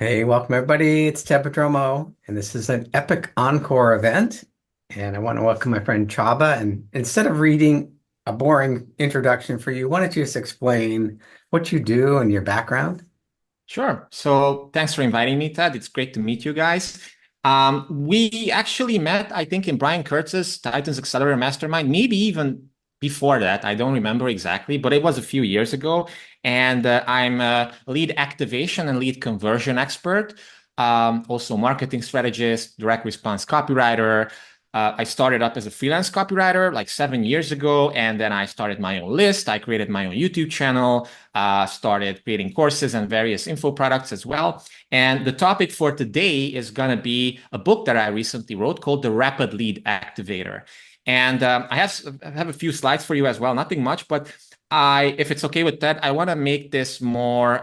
Hey, welcome everybody. It's Ted Prodromou, and this is an epic Encore event. And I want to welcome my friend Csaba. And instead of reading a boring introduction for you, why don't you just explain what you do and your background? Sure. So thanks for inviting me, Ted. It's great to meet you guys. We actually met, I think, in Brian Kurtz's Titans Accelerator Mastermind, maybe even before that. I don't remember exactly, but it was a few years ago. And I'm a lead activation and lead conversion expert, also marketing strategist, direct response copywriter. I started up as a freelance copywriter like 7 years ago, and then I started my own list. I created my own YouTube channel, started creating courses and various info products as well. And the topic for today is going to be a book that I recently wrote called The Rapid Lead Activator. And I have a few slides for you as well, nothing much, but if it's okay with that, I want to make this more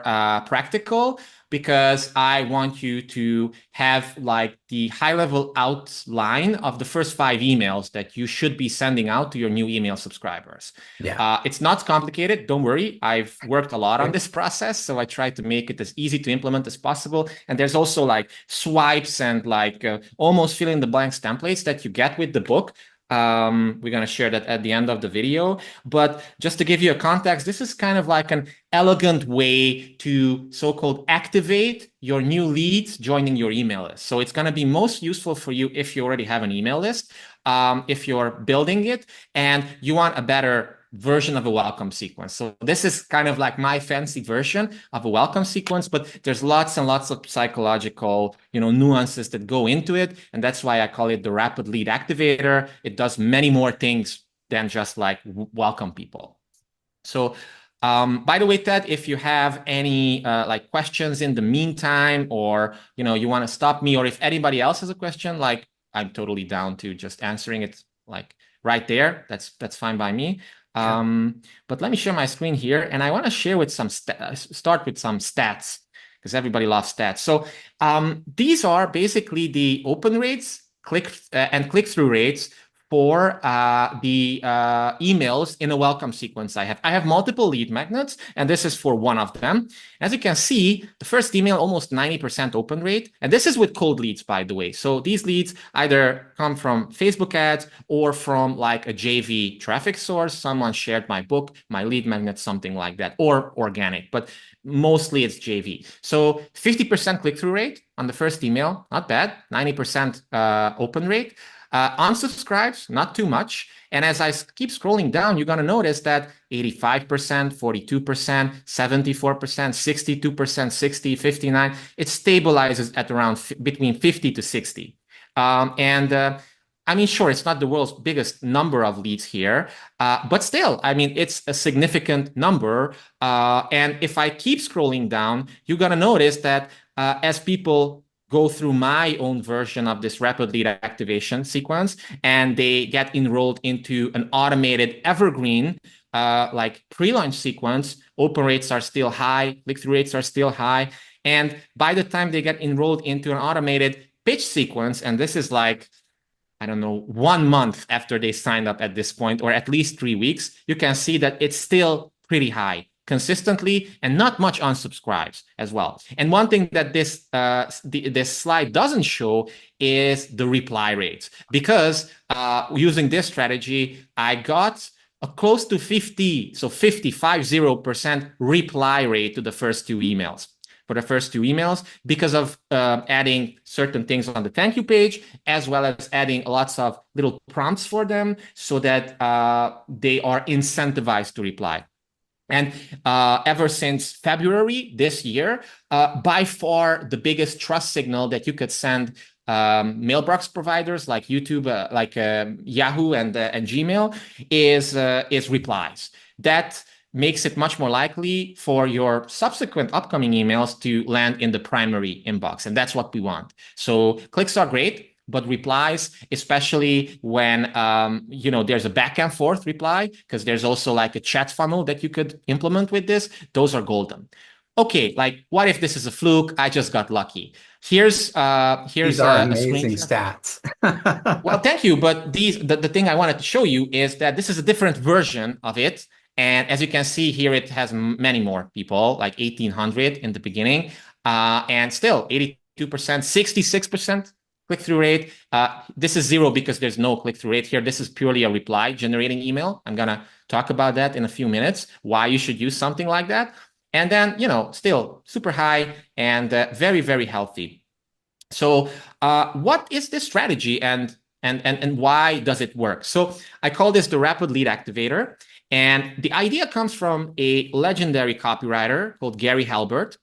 practical because I want you to have like the high level outline of the first 5 emails that you should be sending out to your new email subscribers. Yeah. It's not complicated. Don't worry. I've worked a lot on Okay. this process, so I try to make it as easy to implement as possible. And there's also like swipes and like almost fill in the blanks templates that you get with the book. We're going to share that at the end of the video. But just to give you a context, this is kind of like an elegant way to so-called activate your new leads joining your email list. So it's going to be most useful for you if you already have an email list, if you're building it and you want a better version of a welcome sequence. So this is kind of like my fancy version of a welcome sequence, but there's lots and lots of psychological, nuances that go into it. And that's why I call it the rapid lead activator. It does many more things than just like welcome people. So by the way, Ted, if you have any like questions in the meantime, or you want to stop me, or if anybody else has a question, like I'm totally down to just answering it like right there. That's fine by me. Yeah. But let me share my screen here, and I want to share with start with some stats because everybody loves stats. So these are basically the open rates, click-through rates for the emails in a welcome sequence I have multiple lead magnets, and this is for one of them. As you can see, the first email, almost 90% open rate. And this is with cold leads, by the way. So these leads either come from Facebook ads or from like a JV traffic source. Someone shared my book, my lead magnet, something like that, or organic. But mostly it's JV. So 50% click-through rate on the first email, not bad. 90% open rate. Unsubscribes, not too much. And as I keep scrolling down, you're going to notice that 85%, 42%, 74%, 62%, 60, 59, it stabilizes at around between 50 to 60. I mean, sure, it's not the world's biggest number of leads here, but still, I mean, it's a significant number. And if I keep scrolling down, you're going to notice that as people go through my own version of this rapid lead activation sequence, and they get enrolled into an automated evergreen, like pre-launch sequence, open rates are still high, click-through rates are still high. And by the time they get enrolled into an automated pitch sequence, and this is like, I don't know, 1 month after they signed up at this point, or at least 3 weeks, you can see that it's still pretty high consistently, and not much unsubscribes as well. And one thing that this slide doesn't show is the reply rates, because using this strategy, I got a close to 50, so 50% reply rate to the first 2 emails. For the first 2 emails, because of adding certain things on the thank you page, as well as adding lots of little prompts for them so that they are incentivized to reply. And ever since February this year, by far the biggest trust signal that you could send mailbox providers like YouTube, like Yahoo and Gmail is replies. That makes it much more likely for your subsequent upcoming emails to land in the primary inbox. And that's what we want. So clicks are great, but replies, especially when there's a back and forth reply, because there's also like a chat funnel that you could implement with this, those are golden. Okay, like what if this is a fluke? I just got lucky. Here's These are a amazing screenshot. stats. Well, thank you, but the thing I wanted to show you is that this is a different version of it. And as you can see here, it has many more people, like 1,800 in the beginning. And still 82%, 66% click-through rate. This is 0 because there's no click-through rate here. This is purely a reply generating email. I'm going to talk about that in a few minutes, why you should use something like that. And then, still super high and very, very healthy. So what is this strategy and why does it work? So I call this the rapid lead activator. And the idea comes from a legendary copywriter called Gary Halbert.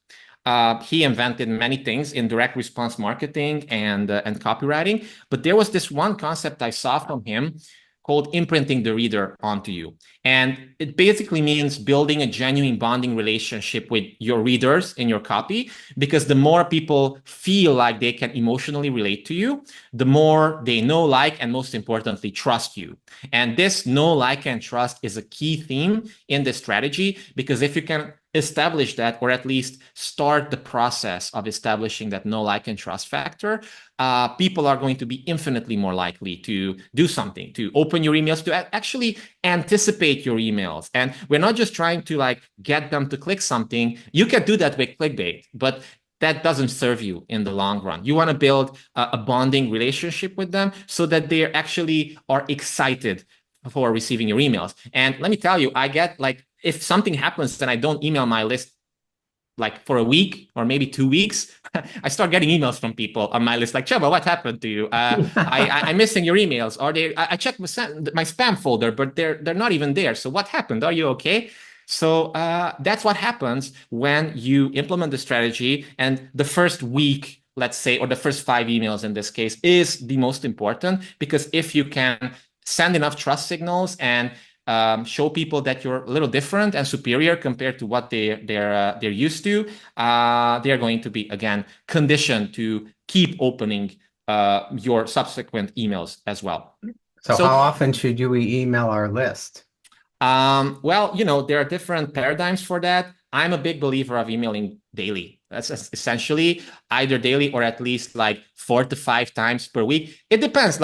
He invented many things in direct response marketing and copywriting. But there was this one concept I saw from him called imprinting the reader onto you. And it basically means building a genuine bonding relationship with your readers in your copy, because the more people feel like they can emotionally relate to you, the more they know, like, and most importantly, trust you. And this know, like, and trust is a key theme in this strategy, because if you can establish that, or at least start the process of establishing that know, like, and trust factor, people are going to be infinitely more likely to do something, to open your emails, to actually anticipate your emails. And we're not just trying to get them to click something. You can do that with clickbait, but that doesn't serve you in the long run. You want to build a bonding relationship with them so that they actually are excited for receiving your emails. And let me tell you, I get if something happens and I don't email my list for a week or maybe 2 weeks, I start getting emails from people on my list like, Csaba, what happened to you? I'm missing your emails. Or I checked my spam folder, but they're not even there. So what happened? Are you okay? So that's what happens when you implement the strategy. And the first week, let's say, or the first 5 emails in this case, is the most important, because if you can send enough trust signals and show people that you're a little different and superior compared to what they're used to, they're going to be, again, conditioned to keep opening your subsequent emails as well. So how often should we email our list? Well, there are different paradigms for that. I'm a big believer of emailing daily. That's essentially either daily or at least 4 to 5 times per week. It depends.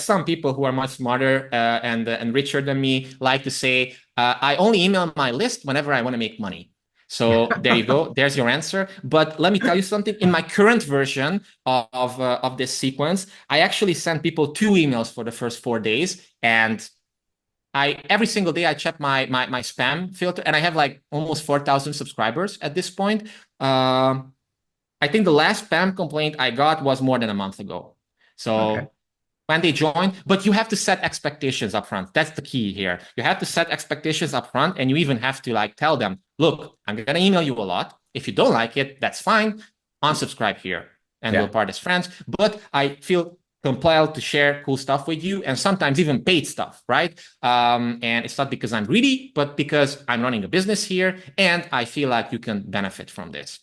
Some people who are much smarter and richer than me like to say, I only email my list whenever I want to make money. So there you go. There's your answer. But let me tell you something. In my current version of this sequence, I actually send people 2 emails for the first 4 days, and every single day I check my spam filter, and I have almost 4,000 subscribers at this point. I think the last spam complaint I got was more than a month ago. So when they join, but you have to set expectations up front. That's the key here. You have to set expectations up front, and you even have to tell them, look, I'm going to email you a lot. If you don't like it, that's fine. Unsubscribe here and we'll part as friends. But I feel compelled to share cool stuff with you, and sometimes even paid stuff, right? And it's not because I'm greedy, but because I'm running a business here and I feel like you can benefit from this.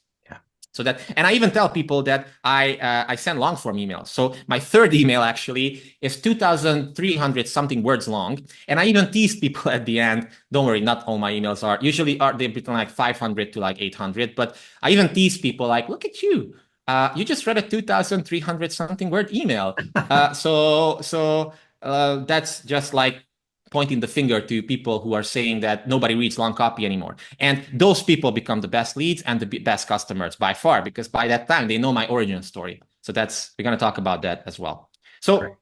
So that, and I even tell people that I send long form emails. So my 3rd email actually is 2,300 something words long. And I even tease people at the end. Don't worry, not all my emails are. Usually they're between 500 to 800. But I even tease people look at you. You just read a 2,300 something word email. So that's just pointing the finger to people who are saying that nobody reads long copy anymore. And those people become the best leads and the best customers by far, because by that time they know my origin story. So we're going to talk about that as well. So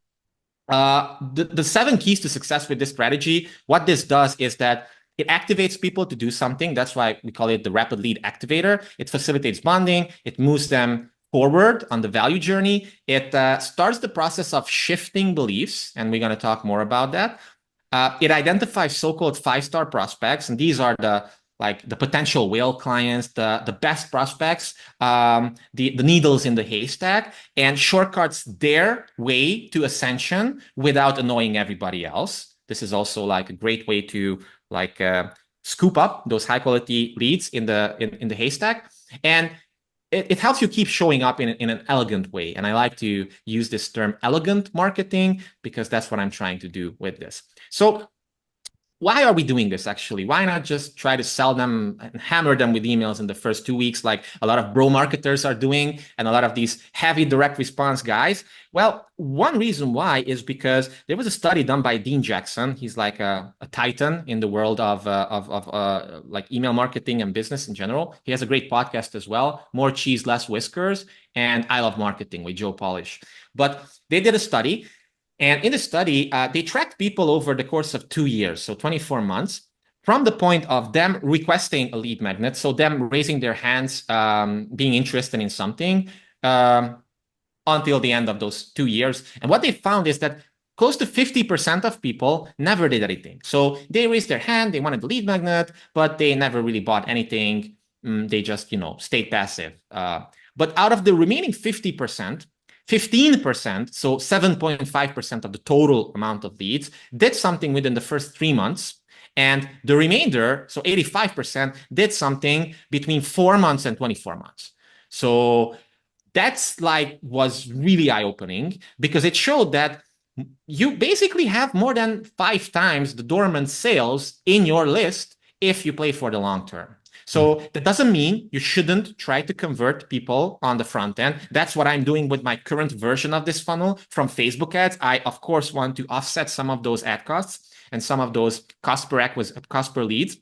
the 7 keys to success with this strategy, what this does is that it activates people to do something. That's why we call it the rapid lead activator. It facilitates bonding. It moves them forward on the value journey. It starts the process of shifting beliefs, and we're going to talk more about that. It identifies so-called 5-star prospects, and these are the potential whale clients, the best prospects, the needles in the haystack, and shortcuts their way to ascension without annoying everybody else. This is also a great way to scoop up those high-quality leads in the haystack, and it helps you keep showing up in an elegant way. And I like to use this term elegant marketing because that's what I'm trying to do with this. So why are we doing this actually? Why not just try to sell them and hammer them with emails in the first 2 weeks, like a lot of bro marketers are doing and a lot of these heavy direct response guys? Well, one reason why is because there was a study done by Dean Jackson. He's like a titan in the world of like email marketing and business in general. He has a great podcast as well, More Cheese, Less Whiskers, and I Love Marketing with Joe Polish. But they did a study. And in the study, they tracked people over the course of 2 years, so 24 months, from the point of them requesting a lead magnet, so them raising their hands, being interested in something, until the end of those 2 years. And what they found is that close to 50% of people never did anything. So they raised their hand, they wanted the lead magnet, but they never really bought anything. They just, stayed passive. But out of the remaining 50%, 15%, so 7.5% of the total amount of leads, did something within the first 3 months. And the remainder, so 85%, did something between 4 months and 24 months. So that's was really eye-opening, because it showed that you basically have more than 5 times the dormant sales in your list if you play for the long term. So that doesn't mean you shouldn't try to convert people on the front end. That's what I'm doing with my current version of this funnel from Facebook ads. I, of course, want to offset some of those ad costs and some of those cost per leads.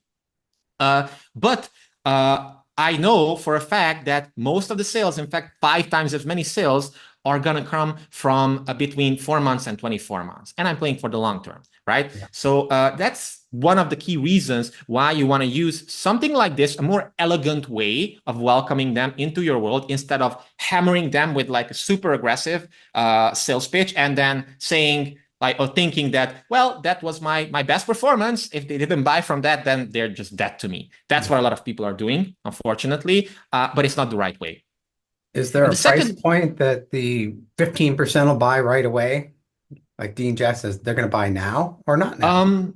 But I know for a fact that most of the sales, in fact, 5 times as many sales, are going to come from between 4 months and 24 months. And I'm playing for the long term, right? Yeah. So that's one of the key reasons why you want to use something like this, a more elegant way of welcoming them into your world, instead of hammering them with like a super aggressive sales pitch and then saying, or thinking that, well, that was my best performance. If they didn't buy from that, then they're just dead to me. That's what a lot of people are doing, unfortunately, but it's not the right way. Is there a price point that the 15% will buy right away? Like Dean Jackson says, they're going to buy now or not now?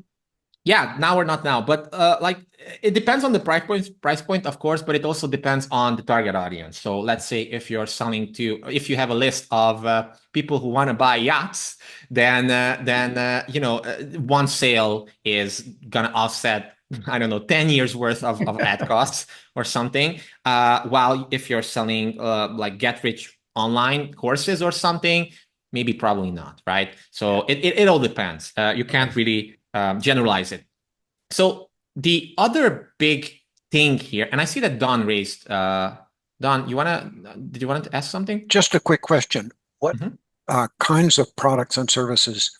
Yeah, now or not now, but it depends on the price point, of course, but it also depends on the target audience. So let's say if you have a list of people who want to buy yachts, then one sale is gonna offset, I don't know, 10 years worth of ad costs or something. While if you're selling like get rich online courses or something, maybe probably not, right? So it all depends. You can't really generalize it. So the other big thing here, and I see that Don raised. Don, did you want to ask something? Just a quick question. What kinds of products and services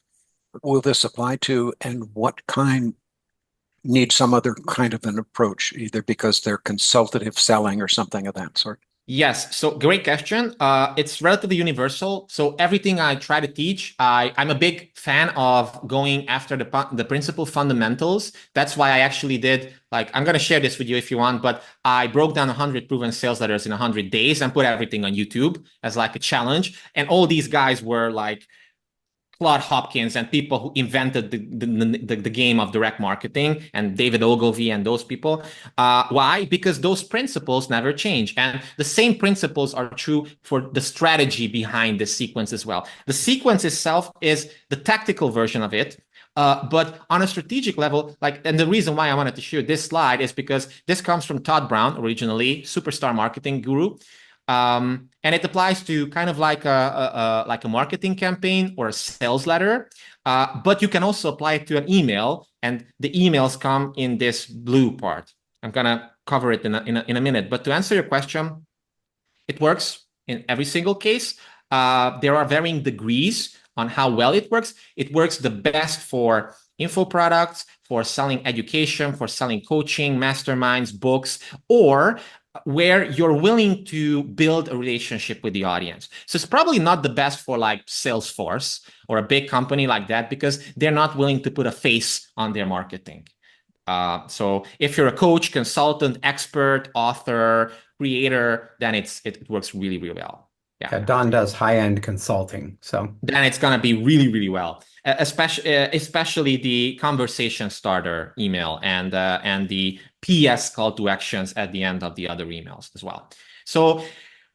will this apply to, and what kind need some other kind of an approach, either because they're consultative selling or something of that sort? Yes, so great question. It's relatively universal. So everything I try to teach, I'm a big fan of going after the principal fundamentals. That's why I actually did, I'm going to share this with you if you want, but I broke down 100 proven sales letters in 100 days and put everything on YouTube as like a challenge. And all these guys were like Claude Hopkins and people who invented the game of direct marketing, and David Ogilvy and those people. Why? Because those principles never change. And the same principles are true for the strategy behind the sequence as well. The sequence itself is the tactical version of it. But on a strategic level, and the reason why I wanted to share this slide is because this comes from Todd Brown, originally superstar marketing guru. And it applies to kind of like a marketing campaign or a sales letter, but you can also apply it to an email, and the emails come in this blue part. I'm gonna cover it in a minute, but to answer your question, it works in every single case. There are varying degrees on how well it works. It works the best for info products, for selling education, for selling coaching, masterminds, books, or where you're willing to build a relationship with the audience. So it's probably not the best for like Salesforce or a big company like that, because they're not willing to put a face on their marketing. So if you're a coach, consultant, expert, author, creator, then it works really, really well. Yeah, Don does high-end consulting, so then it's gonna be really, really well. Especially the conversation starter email and the PS call to actions at the end of the other emails as well. So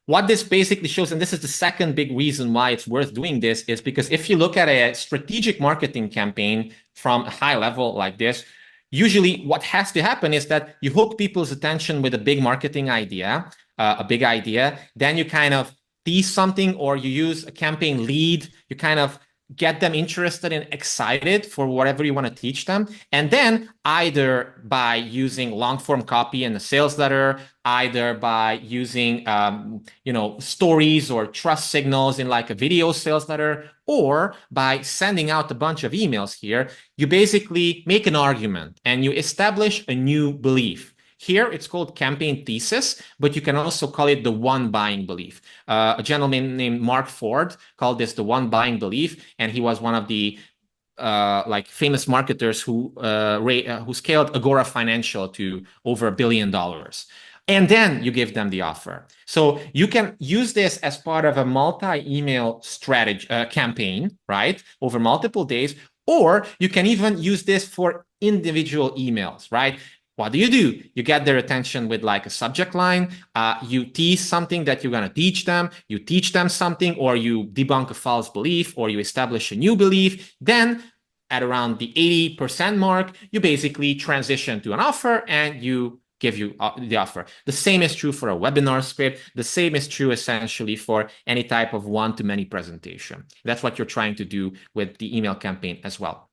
what this basically shows, and this is the second big reason why it's worth doing this, is because if you look at a strategic marketing campaign from a high level like this, usually what has to happen is that you hook people's attention with a big marketing idea, then you kind of tease something, or you use a campaign lead, you kind of get them interested and excited for whatever you want to teach them. And then either by using long form copy in a sales letter, either by using, stories or trust signals in like a video sales letter, or by sending out a bunch of emails here, you basically make an argument and you establish a new belief. Here, it's called campaign thesis, but you can also call it the one buying belief. A gentleman named Mark Ford called this the one buying belief, and he was one of the famous marketers who scaled Agora Financial to over $1 billion. And then you give them the offer. So you can use this as part of a multi-email strategy campaign, right, over multiple days, or you can even use this for individual emails, right? What do? You get their attention with like a subject line. You tease something that you're going to teach them. You teach them something, or you debunk a false belief, or you establish a new belief. Then at around the 80% mark, you basically transition to an offer and you give you the offer. The same is true for a webinar script. The same is true essentially for any type of one-to-many presentation. That's what you're trying to do with the email campaign as well.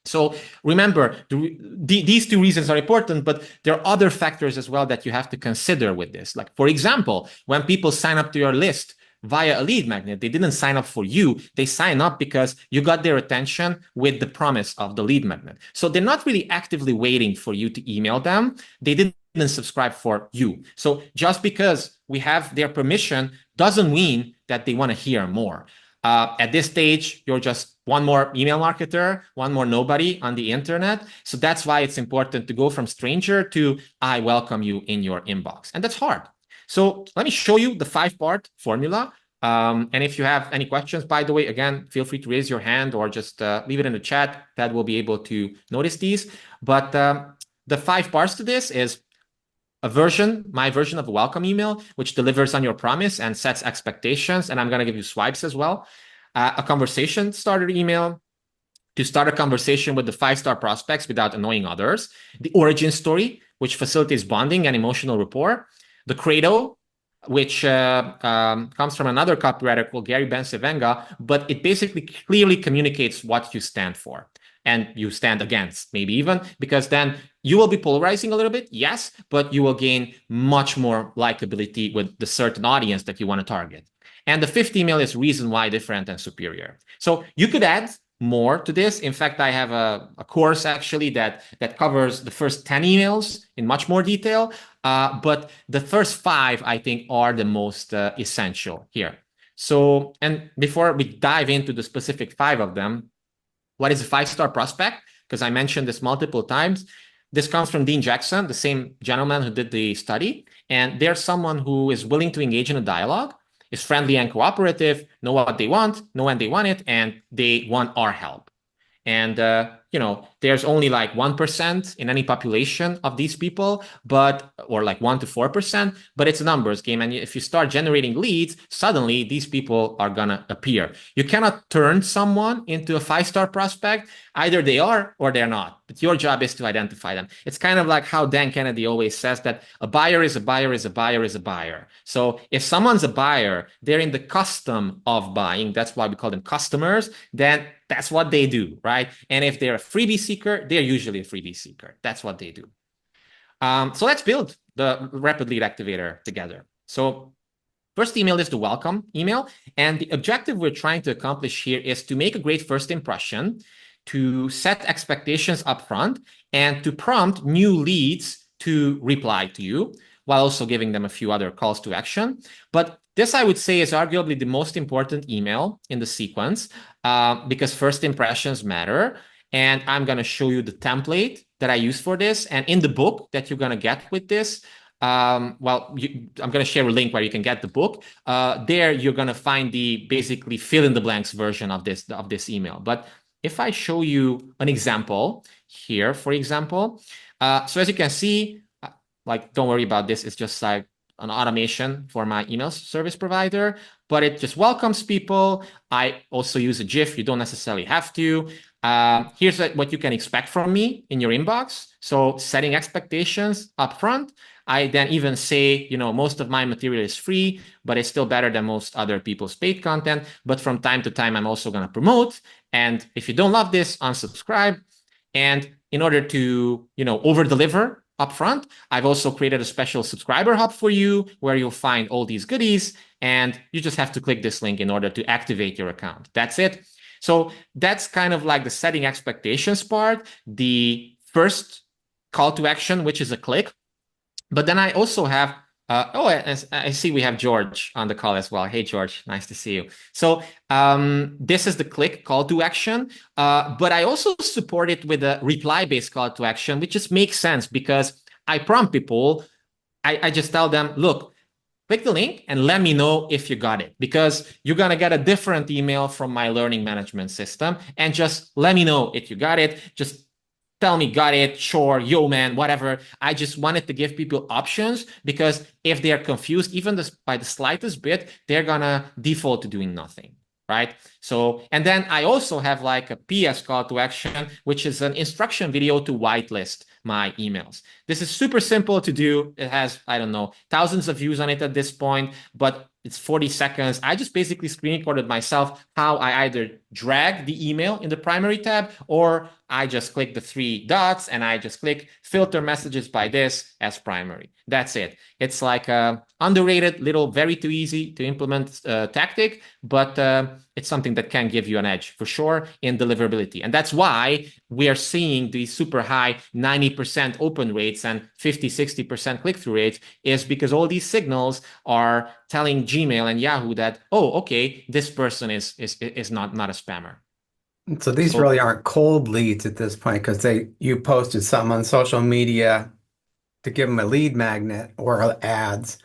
So remember, these two reasons are important, but there are other factors as well that you have to consider with this. Like, for example, when people sign up to your list via a lead magnet, they didn't sign up for you. They sign up because you got their attention with the promise of the lead magnet. So they're not really actively waiting for you to email them. They didn't subscribe for you. So just because we have their permission doesn't mean that they want to hear more. At this stage, you're just one more email marketer, one more nobody on the internet. So that's why it's important to go from stranger to I welcome you in your inbox. And that's hard. So let me show you the 5-part formula. And if you have any questions, by the way, again, feel free to raise your hand or just leave it in the chat. Ted will be able to notice these. But the 5 parts to this is my version of a welcome email, which delivers on your promise and sets expectations. And I'm going to give you swipes as well. A conversation starter email to start a conversation with the 5-star prospects without annoying others. The origin story, which facilitates bonding and emotional rapport. The credo, which comes from another copywriter called Gary Bencivenga, but it basically clearly communicates what you stand for. And you stand against, maybe even, because then you will be polarizing a little bit, yes, but you will gain much more likability with the certain audience that you want to target. And the 5th email is reason why different and superior. So you could add more to this. In fact, I have a course actually that covers the first 10 emails in much more detail. But the first 5, I think, are the most essential here. So, and before we dive into the specific 5 of them, what is a 5-star prospect? Because I mentioned this multiple times. This comes from Dean Jackson, the same gentleman who did the study. And they're someone who is willing to engage in a dialogue, is friendly and cooperative, know what they want, know when they want it, and they want our help. And, there's only like 1% in any population of these people, or like 1 to 4%, but it's a numbers game. And if you start generating leads, suddenly these people are going to appear. You cannot turn someone into a 5-star prospect. Either they are or they're not, but your job is to identify them. It's kind of like how Dan Kennedy always says that a buyer is a buyer is a buyer is a buyer. So if someone's a buyer, they're in the custom of buying. That's why we call them customers. Then that's what they do, right? And if they're a freebie seeker, they're usually a freebie seeker. That's what they do. So let's build the Rapid Lead Activator together. So first email is the welcome email. And the objective we're trying to accomplish here is to make a great first impression, to set expectations up front, and to prompt new leads to reply to you, while also giving them a few other calls to action. But this, I would say, is arguably the most important email in the sequence because first impressions matter. And I'm going to show you the template that I use for this. And in the book that you're going to get with this, I'm going to share a link where you can get the book. There, you're going to find the basically fill in the blanks version of this email. But if I show you an example here, for example, so as you can see, don't worry about this. It's just like an automation for my email service provider, but it just welcomes people. I also use a GIF. You don't necessarily have to. Here's what you can expect from me in your inbox. So setting expectations up front. I then even say, most of my material is free, but it's still better than most other people's paid content. But from time to time, I'm also going to promote. And if you don't love this, unsubscribe. And in order to, over deliver upfront, I've also created a special subscriber hub for you where you'll find all these goodies. And you just have to click this link in order to activate your account. That's it. So that's kind of like the setting expectations part, the first call to action, which is a click. But then I also have, I see we have George on the call as well. Hey, George, nice to see you. So this is the click call to action, but I also support it with a reply-based call to action, which just makes sense because I prompt people. I just tell them, look, click the link and let me know if you got it, because you're going to get a different email from my learning management system, and just let me know if you got it. Just tell me, got it, sure, yo, man, whatever. I just wanted to give people options, because if they're confused, even by the slightest bit, they're going to default to doing nothing, right? So, and then I also have like a PS call to action, which is an instruction video to whitelist my emails. This is super simple to do. It has, I don't know, thousands of views on it at this point, but it's 40 seconds. I just basically screen recorded myself how I either drag the email in the primary tab, or I just click the 3 dots and I just click filter messages by this as primary. That's it. It's like a underrated little, very too easy to implement tactic, but it's something that can give you an edge for sure in deliverability. And that's why we are seeing these super high 90% open rates and 50-60% click-through rates, is because all these signals are telling Gmail and Yahoo that, oh, okay, this person is not a spammer. So these really aren't cold leads at this point, because you posted something on social media to give them a lead magnet or ads.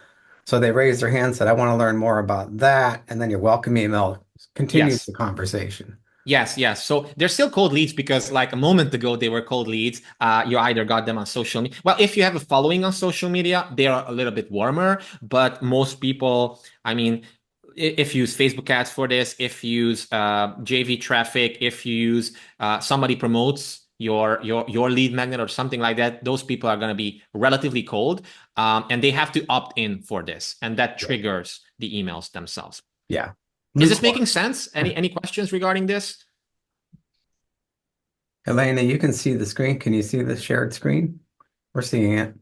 So they raised their hand and said, I want to learn more about that. And then your welcome email continues the conversation. Yes. So they're still cold leads, because like a moment ago, they were cold leads. You either got them on social media. Well, if you have a following on social media, they are a little bit warmer, but most people, I mean, if you use Facebook ads for this, if you use JV traffic, if you use somebody promotes your lead magnet or something like that, those people are going to be relatively cold, and they have to opt in for this, and that triggers the emails themselves. Yeah. Is this making sense? Any questions regarding this? Elena, you can see the screen. Can you see the shared screen? We're seeing it.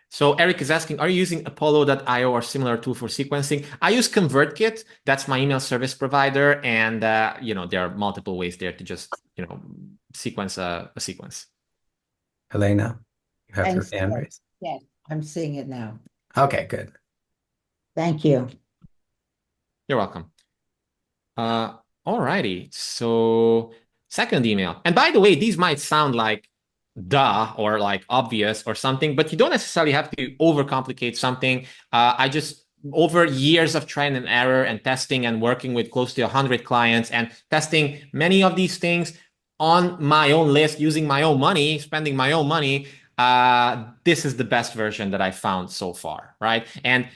So Eric is asking, are you using Apollo.io or similar tool for sequencing? I use ConvertKit. That's my email service provider. And, there are multiple ways there to just, sequence a sequence. Elena, you have your hand raised. Yes, I'm seeing it now. Okay, good. Thank you. You're welcome. All righty. So second email. And by the way, these might sound like duh or like obvious or something, but you don't necessarily have to overcomplicate something. I just, over years of trial and error and testing and working with close to 100 clients and testing many of these things on my own list, using my own money, spending my own money, this is the best version that I found so far, right? And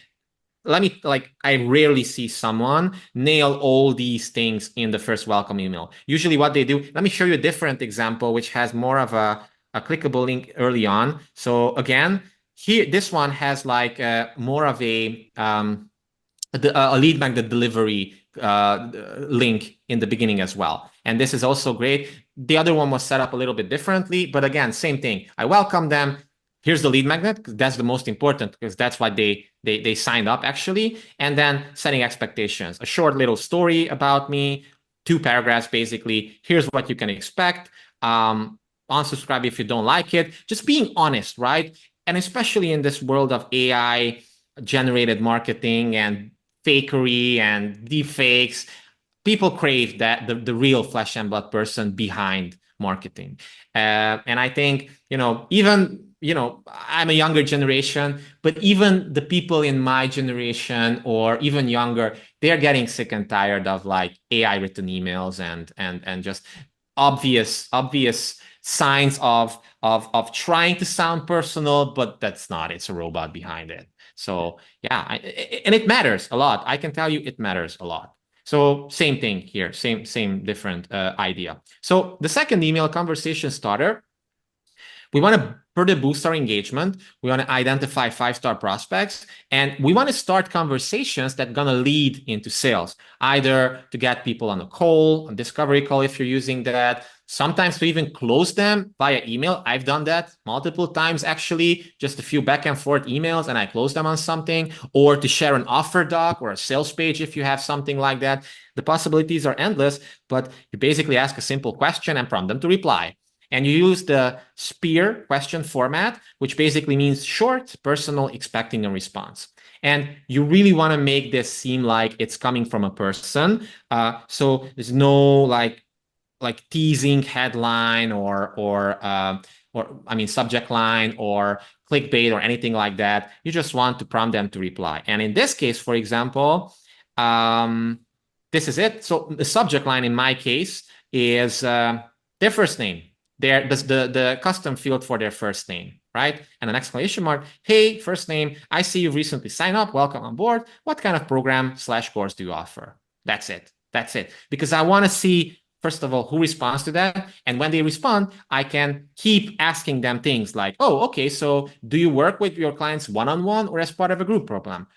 I rarely see someone nail all these things in the first welcome email. Usually what they do, let me show you a different example, which has more of a clickable link early on. So again, here, this one has like more of a lead magnet delivery link in the beginning as well. And this is also great. The other one was set up a little bit differently, but again, same thing. I welcome them. Here's the lead magnet, because that's the most important, because that's why they signed up actually. And then setting expectations, a short little story about me, 2 paragraphs basically. Here's what you can expect. Unsubscribe if you don't like it. Just being honest, right? And especially in this world of AI generated marketing and fakery and deepfakes, people crave that the real flesh and blood person behind marketing. And I think, even, I'm a younger generation, but even the people in my generation or even younger, they're getting sick and tired of like AI written emails and just obvious signs of trying to sound personal, but that's not. It's a robot behind it. So yeah, and it matters a lot. I can tell you it matters a lot. So same thing here, same different idea. So the second email, conversation starter, we want to further boost our engagement. We want to identify 5-star prospects, and we want to start conversations that are going to lead into sales, either to get people on a call, a discovery call if you're using that, sometimes to even close them via email. I've done that multiple times, actually, just a few back and forth emails, and I close them on something, or to share an offer doc or a sales page if you have something like that. The possibilities are endless, but you basically ask a simple question and prompt them to reply. And you use the SPEAR question format, which basically means short, personal, expecting a response. And you really want to make this seem like it's coming from a person. So there's no like teasing headline or I mean subject line or clickbait or anything like that. You just want to prompt them to reply. And in this case, for example, this is it. So the subject line in my case is their first name. The custom field for their first name, right? And an exclamation mark. Hey, first name, I see you recently signed up. Welcome on board. What kind of program/course do you offer? That's it. That's it. Because I want to see, first of all, who responds to that. And when they respond, I can keep asking them things like, oh, okay, so do you work with your clients one-on-one or as part of a group program?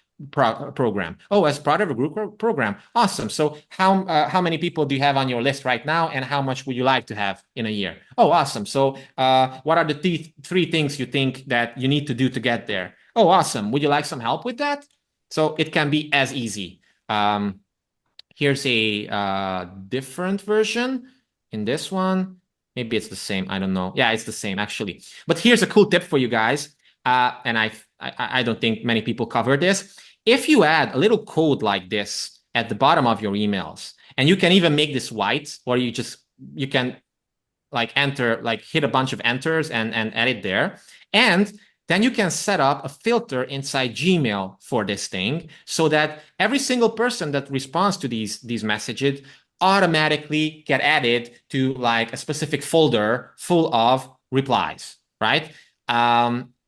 Oh, as part of a group program. Awesome. So how many people do you have on your list right now, and how much would you like to have in a year? Oh, awesome. So what are the three things you think that you need to do to get there? Oh, awesome. Would you like some help with that? So it can be as easy. Here's a different version in this one. Maybe it's the same. I don't know. Yeah, it's the same actually. But here's a cool tip for you guys. And I don't think many people cover this. If you add a little code like this at the bottom of your emails, and you can even make this white, or you can like hit a bunch of enters and edit there. And then you can set up a filter inside Gmail for this thing, so that every single person that responds to these messages automatically get added to like a specific folder full of replies, right?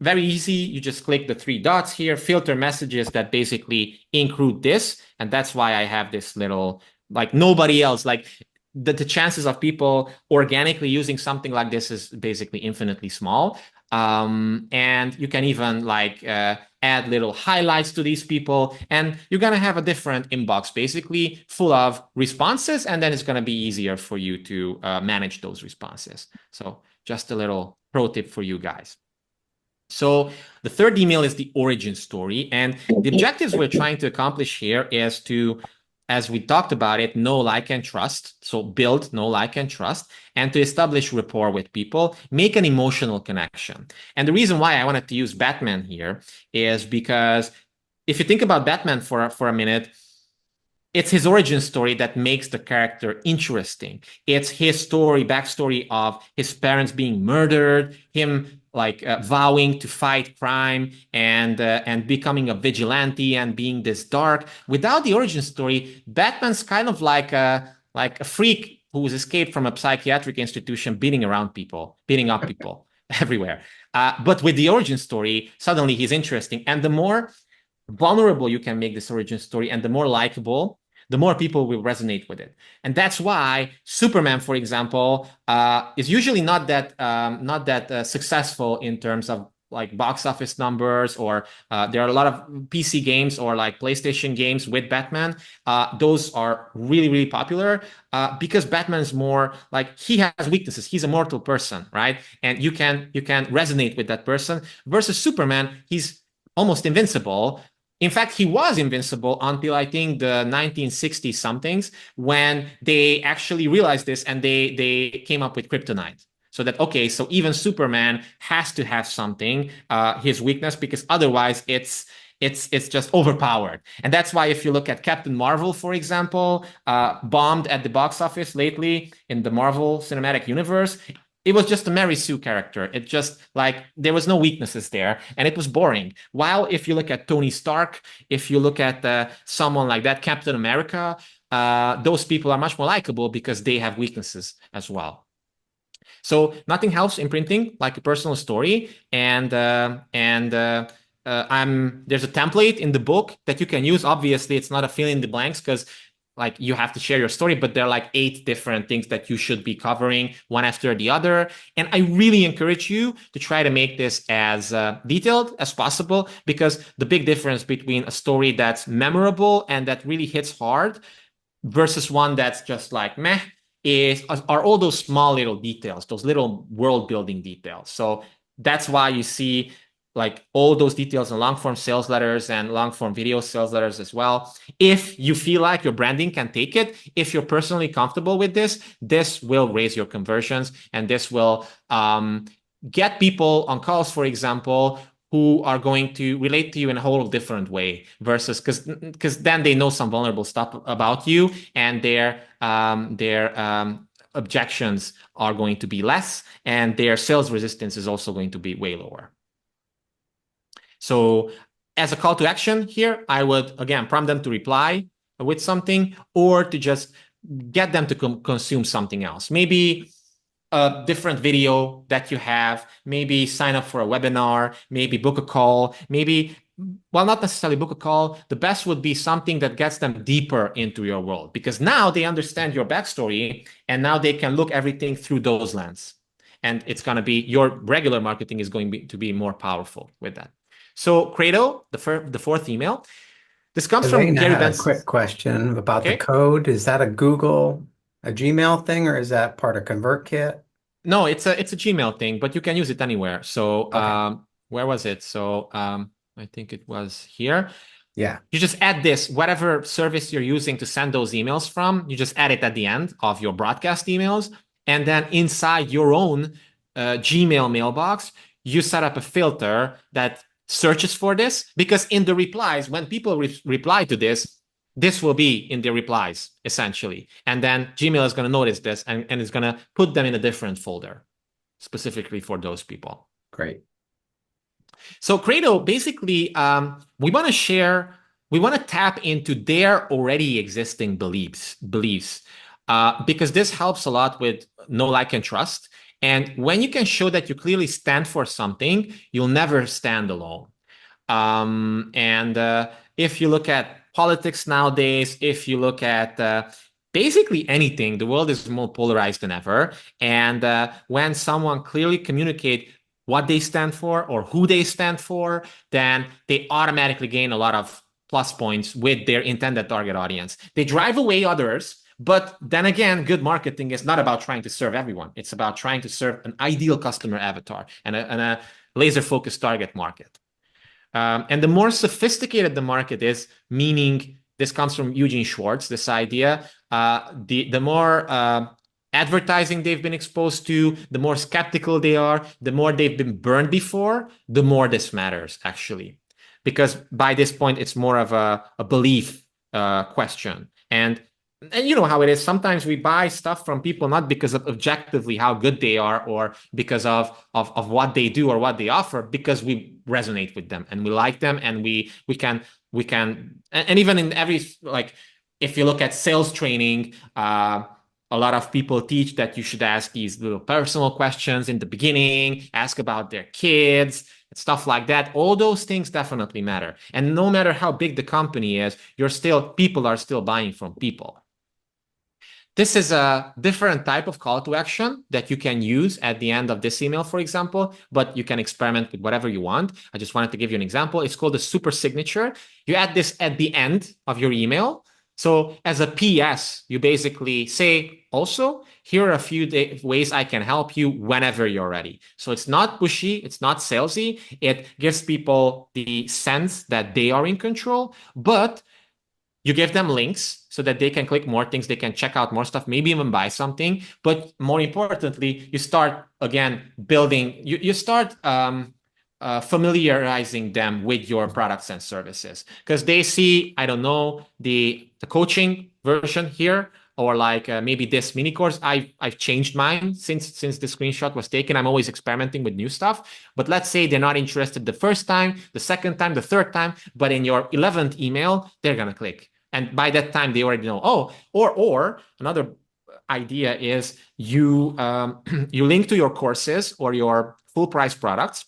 Very easy. You just click the 3 dots here, filter messages that basically include this. And that's why I have this little, like nobody else, like the chances of people organically using something like this is basically infinitely small. And you can even like add little highlights to these people, and you're going to have a different inbox basically full of responses. And then it's going to be easier for you to manage those responses. So just a little pro tip for you guys. So the third email is the origin story. And the objectives we're trying to accomplish here is to, as we talked about it, know, like, and trust. So build, know, like, and trust, and to establish rapport with people, make an emotional connection. And the reason why I wanted to use Batman here is because if you think about Batman for a minute, it's his origin story that makes the character interesting. It's his story, backstory of his parents being murdered, him like vowing to fight crime and becoming a vigilante and being this dark. Without the origin story, Batman's kind of like a freak who's escaped from a psychiatric institution, beating up people everywhere. But with the origin story, suddenly he's interesting. And the more vulnerable you can make this origin story, and the more likable, the more people will resonate with it. And that's why Superman, for example, is usually not that successful in terms of like box office numbers, or there are a lot of PC games or like PlayStation games with Batman. Those are really, really popular because Batman is more like, he has weaknesses. He's a mortal person, right? And you can resonate with that person, versus Superman. He's almost invincible. In fact, he was invincible until I think the 1960s somethings, when they actually realized this and they came up with kryptonite. So that, okay, so even Superman has to have something, his weakness, because otherwise it's just overpowered. And that's why if you look at Captain Marvel, for example, bombed at the box office lately in the Marvel Cinematic Universe, it was just a Mary Sue character. It just like, there was no weaknesses there, and it was boring. While if you look at Tony Stark, if you look at someone like that, Captain America, those people are much more likable because they have weaknesses as well. So nothing helps in printing like a personal story. There's a template in the book that you can use. Obviously, it's not a fill in the blanks because like you have to share your story, but there are like 8 different things that you should be covering one after the other. And I really encourage you to try to make this as detailed as possible, because the big difference between a story that's memorable and that really hits hard versus one that's just like meh are all those small little details, those little world building details. So that's why you see like all those details in long form sales letters and long form video sales letters as well. If you feel like your branding can take it, if you're personally comfortable with this will raise your conversions, and this will get people on calls, for example, who are going to relate to you in a whole different way versus because then they know some vulnerable stuff about you, and their objections are going to be less, and their sales resistance is also going to be way lower. So as a call to action here, I would, again, prompt them to reply with something or to just get them to consume something else. Maybe a different video that you have, maybe sign up for a webinar, maybe book a call, maybe, well, not necessarily book a call. The best would be something that gets them deeper into your world, because now they understand your backstory and now they can look everything through those lenses. And it's going to be, your regular marketing is going to be more powerful with that. So Credo, the 4th email, this comes from Gary Benson. A quick question about the code. Is that a Gmail thing, or is that part of ConvertKit? No, it's a Gmail thing, but you can use it anywhere. So where was it? So I think it was here. Yeah. You just add this, whatever service you're using to send those emails from, you just add it at the end of your broadcast emails. And then inside your own Gmail mailbox, you set up a filter that searches for this, because in the replies, when people reply to this will be in the replies, essentially. And then Gmail is going to notice this and it's going to put them in a different folder specifically for those people. Great. So Credo, basically, we want to tap into their already existing beliefs, because this helps a lot with know, like, and trust. And when you can show that you clearly stand for something, you'll never stand alone. If you look at politics nowadays, if you look at basically anything, the world is more polarized than ever. And when someone clearly communicates what they stand for or who they stand for, then they automatically gain a lot of plus points with their intended target audience. They drive away others. But then again, good marketing is not about trying to serve everyone. It's about trying to serve an ideal customer avatar and a laser-focused target market. And the more sophisticated the market is, meaning this comes from Eugene Schwartz, this idea, the more advertising they've been exposed to, the more skeptical they are, the more they've been burned before, the more this matters, actually. Because by this point, it's more of a belief question. And you know how it is. Sometimes we buy stuff from people not because of objectively how good they are or because of what they do or what they offer, because we resonate with them and we like them, and we can and even in every, like, if you look at sales training, a lot of people teach that you should ask these little personal questions in the beginning, ask about their kids, stuff like that. All those things definitely matter. And no matter how big the company is, people are still buying from people. This is a different type of call to action that you can use at the end of this email, for example, but you can experiment with whatever you want. I just wanted to give you an example. It's called a super signature. You add this at the end of your email. So as a PS, you basically say, also, here are a few ways I can help you whenever you're ready. So it's not pushy, it's not salesy. It gives people the sense that they are in control, but you give them links so that they can click more things, they can check out more stuff, maybe even buy something. But more importantly, you start, again, building, you start familiarizing them with your products and services. Because they see, I don't know, the coaching version here, or like maybe this mini course. I've changed mine since the screenshot was taken. I'm always experimenting with new stuff. But let's say they're not interested the first time, the second time, the third time, but in your 11th email, they're going to click. And by that time, they already know, oh, or another idea is you you link to your courses or your full price products,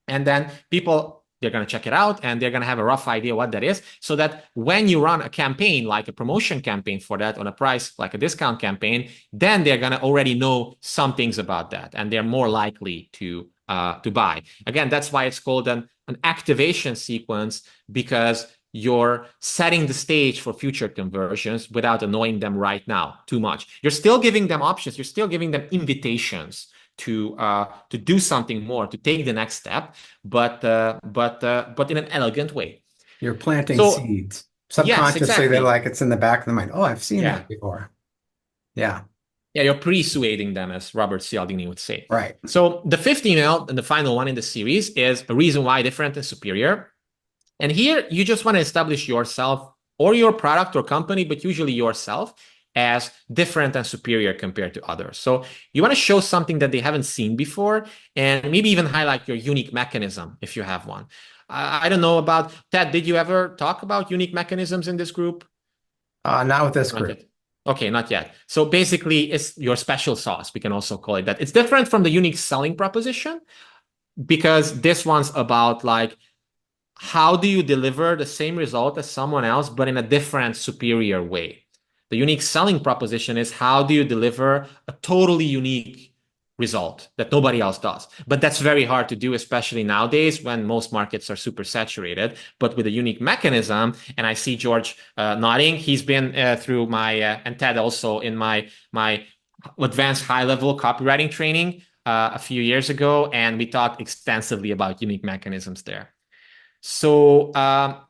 and then people, they're going to check it out and they're going to have a rough idea what that is, so that when you run a campaign, like a promotion campaign for that on a price, like a discount campaign, then they're going to already know some things about that and they're more likely to buy. Again, that's why it's called an activation sequence, because you're setting the stage for future conversions without annoying them right now too much. You're still giving them options. You're still giving them invitations to do something more, to take the next step, but in an elegant way. You're planting So, seeds. yes, Subconsciously, exactly. they're like, it's in the back of the mind. Oh, I've seen Yeah. that before. Yeah. Yeah, you're persuading them, as Robert Cialdini would say. Right. So the fifth email, and the final one in the series, is a reason why different and superior. And here you just want to establish yourself or your product or company, but usually yourself, as different and superior compared to others. So you want to show something that they haven't seen before, and maybe even highlight your unique mechanism if you have one. I don't know about Ted. Did you ever talk about unique mechanisms in this group? Not with this Not group. yet. Okay, not yet. So basically, it's your special sauce. We can also call it that. It's different from the unique selling proposition, because this one's about like, how do you deliver the same result as someone else, but in a different, superior way? The unique selling proposition is, how do you deliver a totally unique result that nobody else does? But that's very hard to do, especially nowadays when most markets are super saturated. But with a unique mechanism, and I see George nodding, he's been through my, and Ted also, in my advanced high-level copywriting training a few years ago, and we talked extensively about unique mechanisms there. So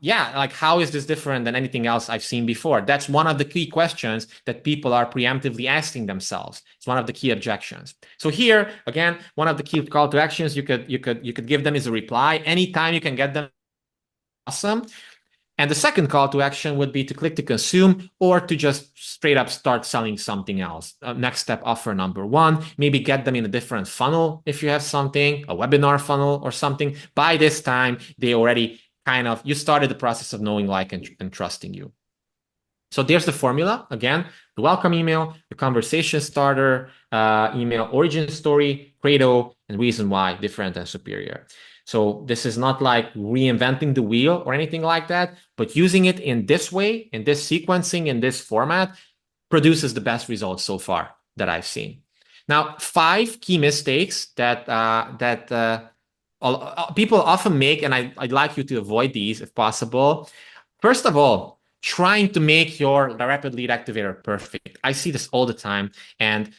yeah, like, how is this different than anything else I've seen before? That's one of the key questions that people are preemptively asking themselves. It's one of the key objections. So here, again, one of the key call to actions you could give them is a reply. Anytime you can get them, awesome. And the second call to action would be to click to consume, or to just straight up start selling something else. Next step, offer number one. Maybe get them in a different funnel if you have something, a webinar funnel or something. By this time, they already you started the process of knowing, like, and trusting you. So there's the formula. Again, the welcome email, the conversation starter email, origin story, credo, and reason why different and superior. So this is not like reinventing the wheel or anything like that, but using it in this way, in this sequencing, in this format, produces the best results so far that I've seen. Now, 5 key mistakes that people often make, and I'd like you to avoid these if possible. First of all, trying to make your rapid lead activator perfect. I see this all the time, and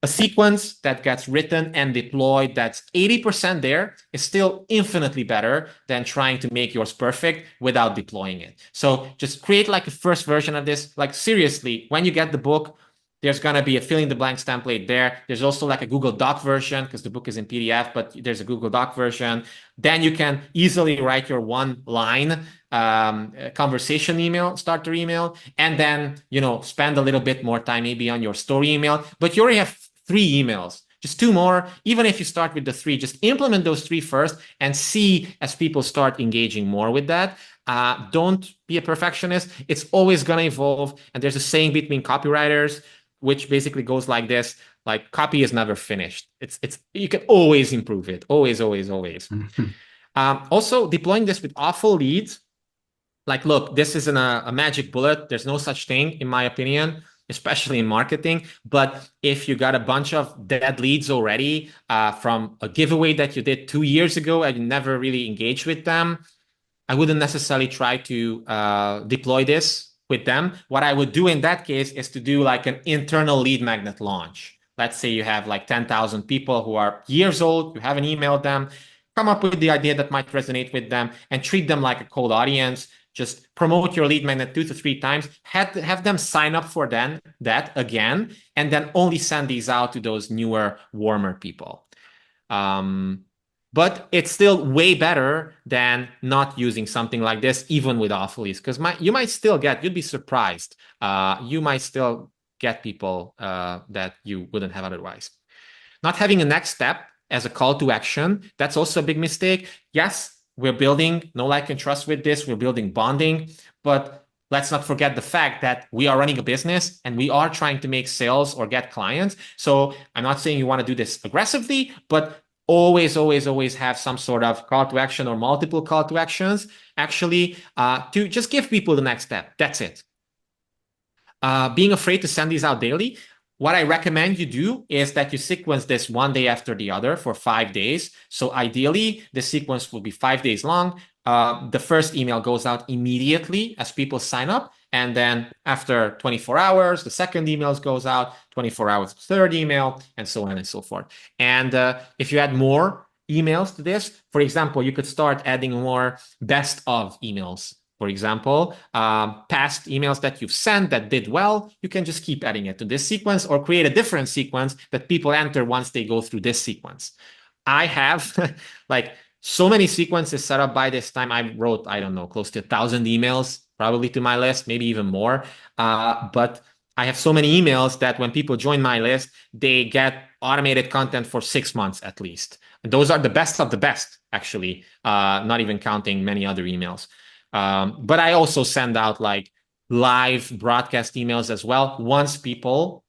a sequence that gets written and deployed that's 80% there is still infinitely better than trying to make yours perfect without deploying it. So just create like a first version of this. Like, seriously, when you get the book, there's going to be a fill in the blanks template there. There's also like a Google Doc version, because the book is in PDF, but there's a Google Doc version. Then you can easily write your one line conversation email, starter email, and then, spend a little bit more time maybe on your story email. But you already have 3 emails, just 2 more. Even if you start with the 3, just implement those 3 first and see as people start engaging more with that. Don't be a perfectionist. It's always going to evolve. And there's a saying between copywriters, which basically goes like this: like, copy is never finished. You can always improve it. Always, always, always. Also, deploying this with awful leads. Like, look, this isn't a magic bullet. There's no such thing, in my opinion, especially in marketing. But if you got a bunch of dead leads already from a giveaway that you did 2 years ago and you never really engaged with them, I wouldn't necessarily try to deploy this with them. What I would do in that case is to do like an internal lead magnet launch. Let's say you have like 10,000 people who are years old, you haven't emailed them, come up with the idea that might resonate with them and treat them like a cold audience. Just promote your lead magnet 2 to 3 times, have them sign up for that again, and then only send these out to those newer, warmer people. But it's still way better than not using something like this, even with awful leads, because you might still you'd be surprised. You might still get people that you wouldn't have otherwise. Not having a next step as a call to action, that's also a big mistake. Yes, we're building know, like, and trust with this. We're building bonding, but let's not forget the fact that we are running a business and we are trying to make sales or get clients. So I'm not saying you want to do this aggressively, but always, always, always have some sort of call to action or multiple call to actions, actually, to just give people the next step. That's it. Being afraid to send these out daily. What I recommend you do is that you sequence this one day after the other for 5 days. So ideally, the sequence will be 5 days long. The first email goes out immediately as people sign up. And then after 24 hours, the second email goes out, 24 hours, the third email, and so on and so forth. And if you add more emails to this, for example, you could start adding more best of emails. For example, past emails that you've sent that did well, you can just keep adding it to this sequence or create a different sequence that people enter once they go through this sequence. I have like so many sequences set up by this time. I wrote, I don't know, close to 1,000 emails probably to my list, maybe even more. But I have so many emails that when people join my list, they get automated content for 6 months at least. And those are the best of the best, actually, not even counting many other emails. But I also send out like live broadcast emails as well. Once people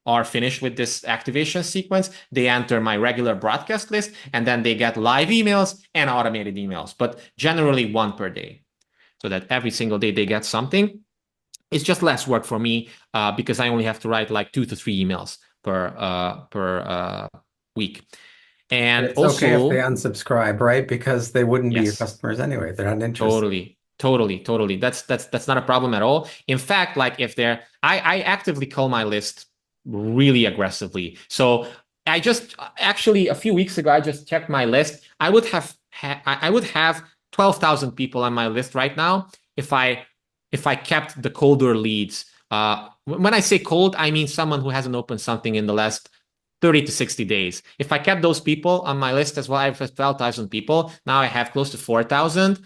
are finished with this activation sequence, they enter my regular broadcast list, and then they get live emails and automated emails, but generally 1 per day, so that every single day they get something. It's just less work for me because I only have to write like 2 to 3 emails per week. And it's also, okay if they unsubscribe, right? Because they wouldn't be your yes, customers anyway. They're not interested. Totally. That's not a problem at all. In fact, like if they're, I actively cull my list really aggressively. So I just actually a few weeks ago I just checked my list. I would have 12,000 people on my list right now if I kept the colder leads. When I say cold, I mean someone who hasn't opened something in the last 30 to 60 days. If I kept those people on my list as well, I have 12,000 people. Now I have close to 4,000.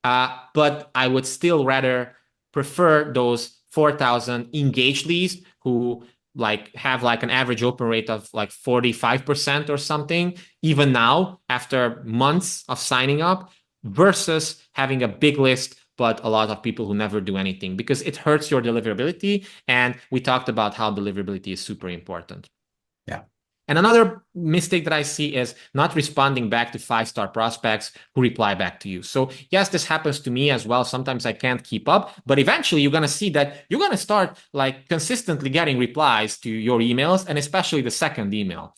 But I would still rather prefer those 4,000 engaged leads who like have like an average open rate of like 45% or something, even now after months of signing up, versus having a big list but a lot of people who never do anything, because it hurts your deliverability. And we talked about how deliverability is super important. Yeah. And another mistake that I see is not responding back to 5-star prospects who reply back to you. So yes, this happens to me as well. Sometimes I can't keep up, but eventually you're going to see that you're going to start like consistently getting replies to your emails, and especially the second email.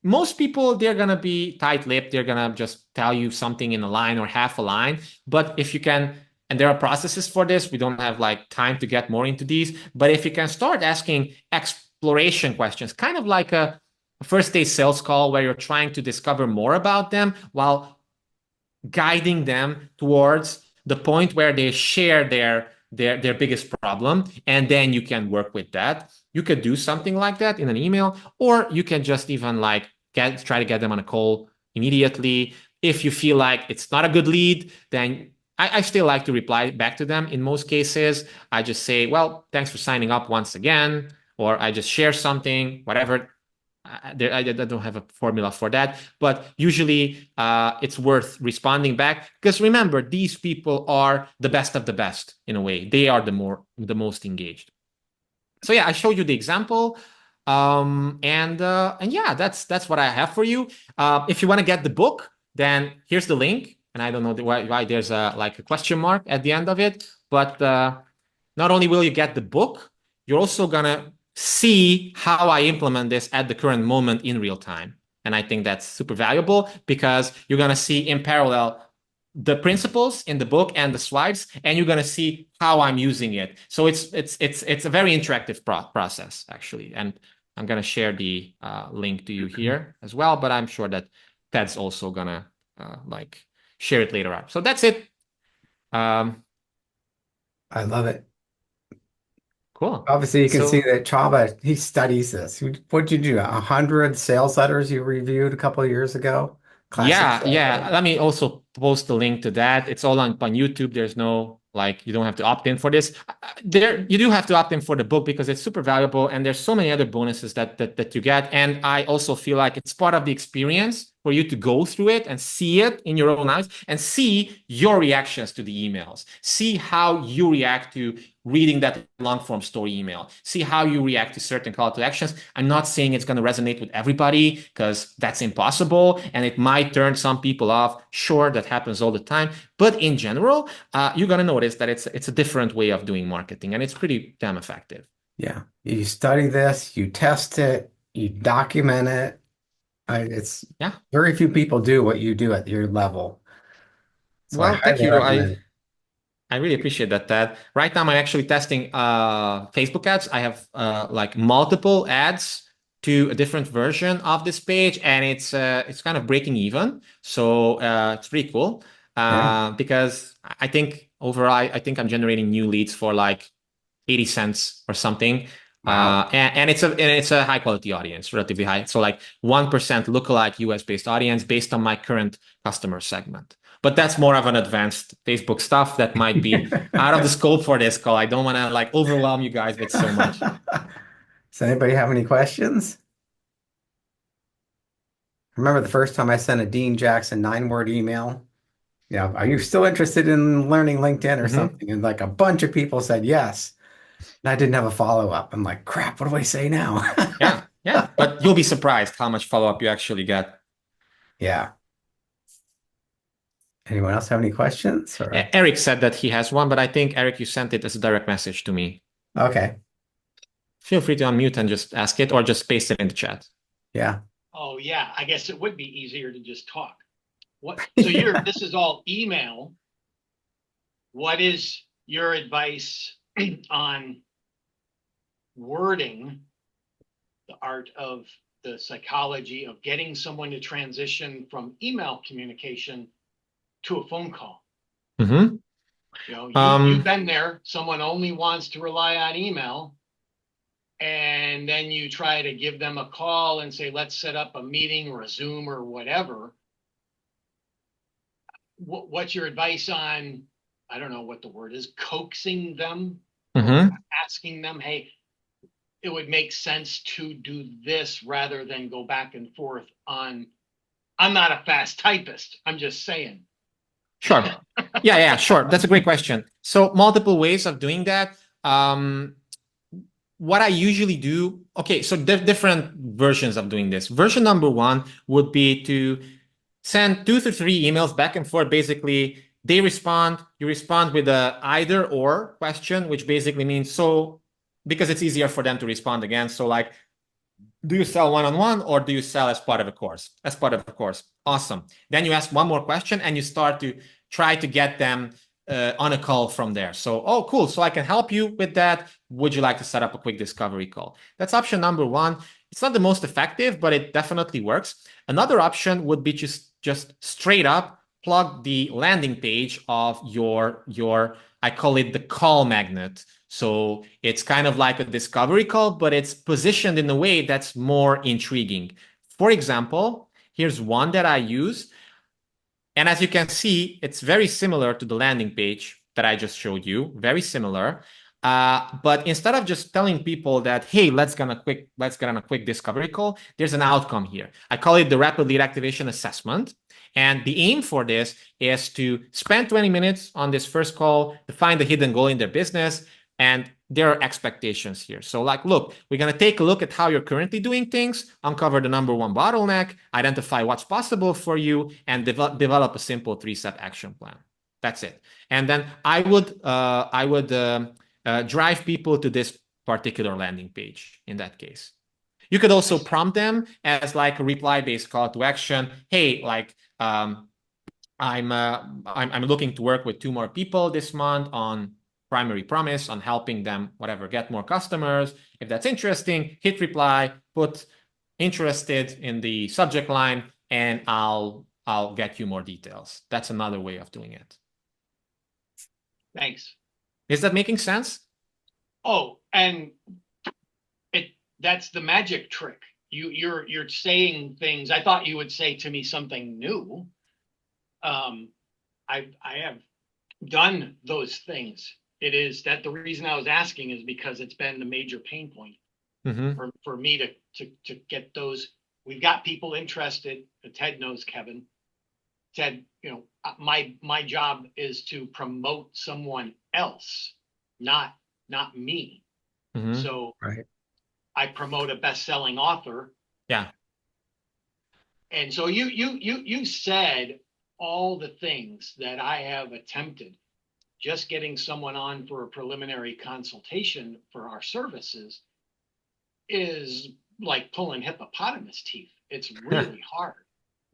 Most people, they're going to be tight-lipped. They're going to just tell you something in a line or half a line. But if you can, and there are processes for this, we don't have like time to get more into these, but if you can start asking exploration questions, kind of like a first day sales call where you're trying to discover more about them while guiding them towards the point where they share their biggest problem, and then you can work with that. You could do something like that in an email, or you can just even like try to get them on a call immediately. If you feel like it's not a good lead, then I still like to reply back to them. In most cases, I just say, well, thanks for signing up once again, or I just share something, whatever. I don't have a formula for that, but usually it's worth responding back, because remember, these people are the best of the best in a way. They are the most engaged. So yeah, I showed you the example, and yeah, that's what I have for you. If you want to get the book, then here's the link. And I don't know why there's a question mark at the end of it, but not only will you get the book, you're also gonna see how I implement this at the current moment in real time. And I think that's super valuable, because you're gonna see in parallel the principles in the book and the slides, and you're gonna see how I'm using it. So it's a very interactive process, actually. And I'm gonna share the link to you here as well, but I'm sure that Ted's also gonna share it later on. So that's it. I love it. Cool. Obviously, you can see that Csaba, he studies this. What'd you do? 100 sales letters you reviewed a couple of years ago? Yeah. Let me also post the link to that. It's all on YouTube. There's no, you don't have to opt in for this. You do have to opt in for the book because it's super valuable, and there's so many other bonuses that you get. And I also feel like it's part of the experience for you to go through it and see it in your own eyes and see your reactions to the emails. See how you react to reading that long form story email. See how you react to certain call to actions. I'm not saying it's going to resonate with everybody because that's impossible and it might turn some people off. Sure, that happens all the time. But in general, you're going to notice that it's a different way of doing marketing and it's pretty damn effective. Yeah. You study this, you test it, you document it. It's very few people do what you do at your level. So I Well, thank highly you. recommend it. I really appreciate that, Ted. Right now, I'm actually testing Facebook ads. I have like multiple ads to a different version of this page, and it's kind of breaking even. So it's pretty cool because I think overall, I think I'm generating new leads for like 80 cents or something. Wow. And it's a high quality audience, relatively high. So like 1% lookalike US based audience based on my current customer segment. But that's more of an advanced Facebook stuff that might be out of the scope for this call. I don't want to like overwhelm you guys with so much. Does anybody have any questions? Remember the first time I sent a Dean Jackson 9-word email? Yeah, are you still interested in learning LinkedIn or something? And like a bunch of people said yes. And I didn't have a follow-up. I'm like, crap, what do I say now? Yeah. But you'll be surprised how much follow-up you actually get. Yeah. Anyone else have any questions? Or... Eric said that he has one, but I think, Eric, you sent it as a direct message to me. Okay. Feel free to unmute and just ask it or just paste it in the chat. Yeah. Oh, yeah. I guess it would be easier to just talk. So this is all email. What is your advice on wording, the art of the psychology of getting someone to transition from email communication to a phone call? Mm-hmm. You know, you've been there. Someone only wants to rely on email. And then you try to give them a call and say, let's set up a meeting or a Zoom or whatever. What's your advice on, I don't know what the word is, coaxing them, asking them, hey, it would make sense to do this rather than go back and forth on, I'm not a fast typist. I'm just saying. Sure. Yeah, sure. That's a great question. So multiple ways of doing that. What I usually do, okay, so different versions of doing this. Version number one would be to send 2 to 3 emails back and forth. Basically, they respond, you respond with a either or question, which basically means so, because it's easier for them to respond again. So like, do you sell one-on-one or do you sell as part of a course? As part of a course. Awesome. Then you ask one more question and you start to try to get them on a call from there. So, oh, cool. So I can help you with that. Would you like to set up a quick discovery call? That's option number one. It's not the most effective, but it definitely works. Another option would be just straight up plug the landing page of your I call it the call magnet. So it's kind of like a discovery call, but it's positioned in a way that's more intriguing. For example, here's one that I use. And as you can see, it's very similar to the landing page that I just showed you, very similar. But instead of just telling people that, hey, let's get on a quick discovery call, there's an outcome here. I call it the rapid lead activation assessment. And the aim for this is to spend 20 minutes on this first call to find the hidden goal in their business. And there are expectations here. So like, look, we're going to take a look at how you're currently doing things, uncover the number one bottleneck, identify what's possible for you, and develop a simple 3-step action plan. That's it. And then I would drive people to this particular landing page in that case. You could also prompt them as like a reply-based call to action. Hey, like, I'm looking to work with 2 more people this month on primary promise, on helping them, whatever, get more customers. If that's interesting, hit reply, put interested in the subject line, and I'll get you more details. That's another way of doing it. Thanks. Is that making sense? Oh, and that's the magic trick. You're saying things. I thought you would say to me something new. I have done those things. It is that the reason I was asking is because it's been the major pain point for me to get those we've got people interested. Ted knows Kevin. Ted, my job is to promote someone else, not me. So Right. I promote a best-selling author. Yeah. And so you said all the things that I have attempted. Just getting someone on for a preliminary consultation for our services is like pulling hippopotamus teeth. It's really hard.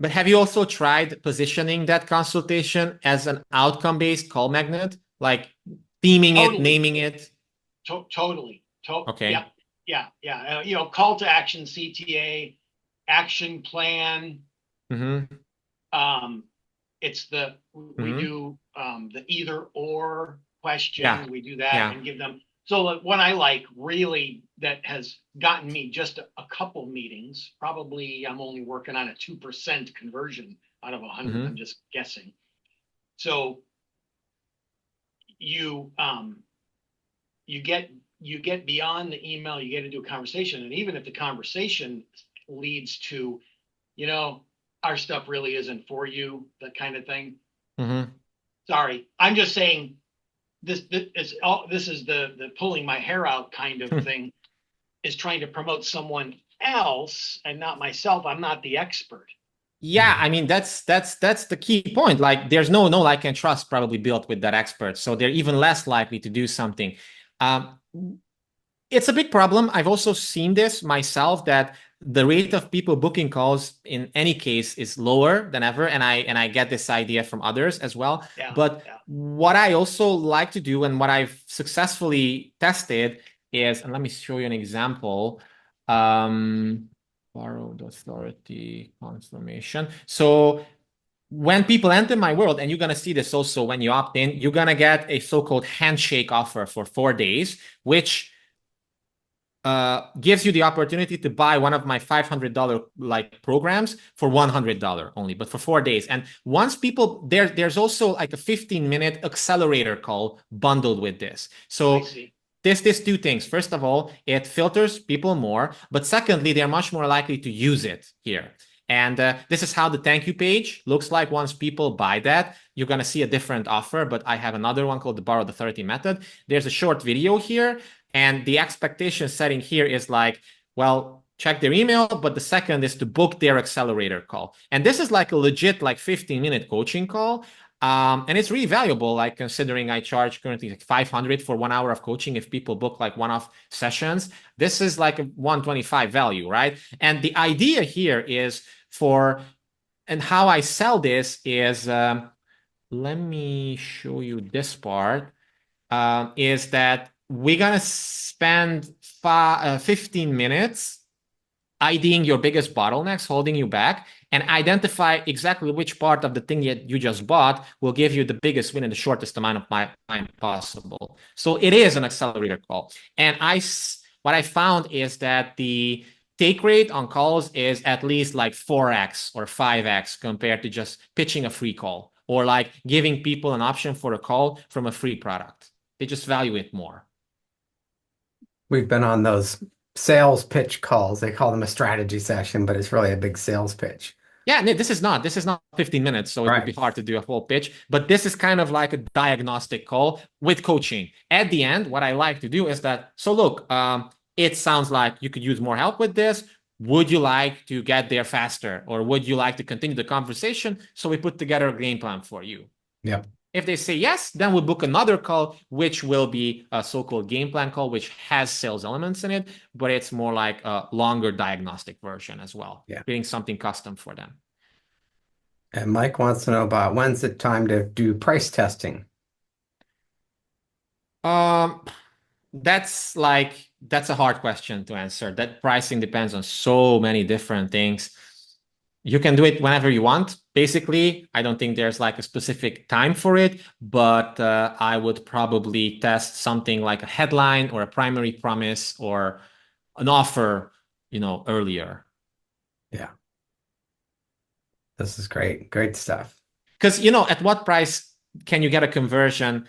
But have you also tried positioning that consultation as an outcome-based call magnet, like theming it, Totally. naming it? Totally. Okay. Yeah. Call to action, CTA, action plan. It's we do the either or question. Yeah. We do that Yeah. and give them. So what I like really that has gotten me just a couple meetings, probably I'm only working on a 2% conversion out of 100. I'm just guessing. So you get beyond the email, you get into a conversation, and even if the conversation leads to, our stuff really isn't for you, that kind of thing. Sorry, I'm just saying this is the pulling my hair out kind of thing, is trying to promote someone else and not myself. I'm not the expert. Yeah, I mean that's the key point. Like there's no like and trust probably built with that expert, so they're even less likely to do something. It's a big problem. I've also seen this myself, that the rate of people booking calls in any case is lower than ever, and I get this idea from others as well. But what I also like to do, and what I've successfully tested is, and let me show you an example. Borrowed authority confirmation. So when people enter my world, and you're going to see this also when you opt in, you're going to get a so-called handshake offer for 4 days, which gives you the opportunity to buy one of my $500 like programs for $100 only, but for 4 days. And once people there's also like a 15-minute accelerator call bundled with this. So this 2 things. First of all, it filters people more, but secondly, they're much more likely to use it here. And this is how the thank you page looks like once people buy that. You're going to see a different offer, but I have another one called the borrowed authority method. There's a short video here. And the expectation setting here is like, well, check their email, but the second is to book their accelerator call. And this is like a legit like 15-minute coaching call. And it's really valuable, like considering I charge currently like $500 for 1 hour of coaching. If people book like one-off sessions, this is like a $125 value, right? And the idea here is and how I sell this is, let me show you this part, is that we're going to spend 15 minutes IDing your biggest bottlenecks holding you back, and identify exactly which part of the thing that you just bought will give you the biggest win in the shortest amount of time possible. So it is an accelerator call. And what I found is that the take rate on calls is at least like 4x or 5x compared to just pitching a free call, or like giving people an option for a call from a free product. They just value it more. We've been on those sales pitch calls. They call them a strategy session, but it's really a big sales pitch. Yeah, this is not 15 minutes, so it would be hard to do a full pitch. But this is kind of like a diagnostic call with coaching. At the end, what I like to do is that, so look, it sounds like you could use more help with this. Would you like to get there faster, or would you like to continue the conversation? So we put together a game plan for you. Yep. If they say yes, then we'll book another call, which will be a so-called game plan call, which has sales elements in it, but it's more like a longer diagnostic version as well. Yeah. Creating something custom for them. And Mike wants to know about when's it time to do price testing? That's a hard question to answer. That pricing depends on so many different things. You can do it whenever you want. Basically, I don't think there's like a specific time for it, but I would probably test something like a headline or a primary promise or an offer, earlier. Yeah. This is great. Great stuff. Because, at what price can you get a conversion?